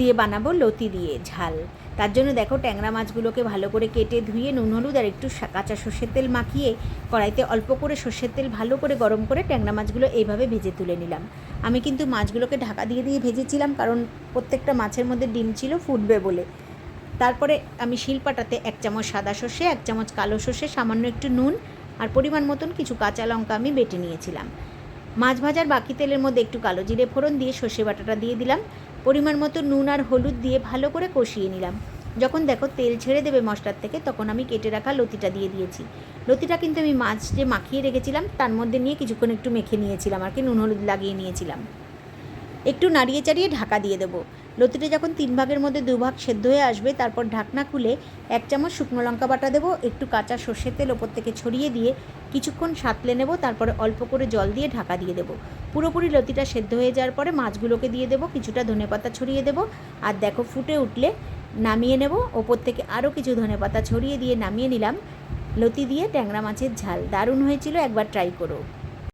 দিয়ে বানাবো লতি দিয়ে ঝাল। তার জন্য দেখো ট্যাংরা মাছগুলোকে ভালো করে কেটে ধুয়ে নুন হলুদ আর একটু কাঁচা সর্ষের তেল মাখিয়ে কড়াইতে অল্প করে সর্ষের তেল ভালো করে গরম করে ট্যাংরা মাছগুলো এইভাবে ভেজে তুলে নিলাম। আমি কিন্তু মাছগুলোকে ঢাকা দিয়ে দিয়ে ভেজেছিলাম, কারণ প্রত্যেকটা মাছের মধ্যে ডিম ছিল, ফুটবে বলে। তারপরে আমি শিলপাটাতে 1 চামচ সাদা সর্ষে, 1 চামচ কালো সর্ষে, সামান্য একটু নুন আর পরিমাণ মতন কিছু কাঁচা লঙ্কা আমি বেটে নিয়েছিলাম। মাছ ভাজার বাকি তেলের মধ্যে একটু কালো জিরে ফোড়ন দিয়ে সর্ষে বাটাটা দিয়ে দিলাম। পরিমাণ মতো নুন আর হলুদ দিয়ে ভালো করে কষিয়ে নিলাম। যখন দেখো তেল ছেড়ে দেবে মশলার থেকে, তখন আমি কেটে রাখা লতিটা দিয়ে দিয়েছি। লতিটা কিন্তু আমি মাছ যে মাখিয়ে রেখেছিলাম তার মধ্যে নিয়ে কিছুক্ষণ একটু মেখে নিয়েছিলাম আর কি, নুন হলুদ লাগিয়ে নিয়েছিলাম। একটু নাড়িয়ে চাড়িয়ে ঢাকা দিয়ে দেবো। লতিটা যখন 3 ভাগের মধ্যে 2 ভাগ সেদ্ধ হয়ে আসবে, তারপর ঢাকনা খুলে 1 চামচ শুকনো লঙ্কা বাটা দেবো, একটু কাঁচা সর্ষের তেল ওপর থেকে ছড়িয়ে দিয়ে কিছুক্ষণ সাঁতলে নেব। তারপরে অল্প করে জল দিয়ে ঢাকা দিয়ে দেবো। পুরোপুরি লতিটা সেদ্ধ হয়ে যাওয়ার পরে মাছগুলোকে দিয়ে দেবো, কিছুটা ধনেপাতা ছড়িয়ে দেবো। আর দেখো ফুটে উঠলে নামিয়ে নেব। ওপর থেকে আরও কিছু ধনেপাতা ছড়িয়ে দিয়ে নামিয়ে নিলাম। লতি দিয়ে ট্যাংরা মাছের ঝাল দারুণ হয়েছিল, একবার ট্রাই করো।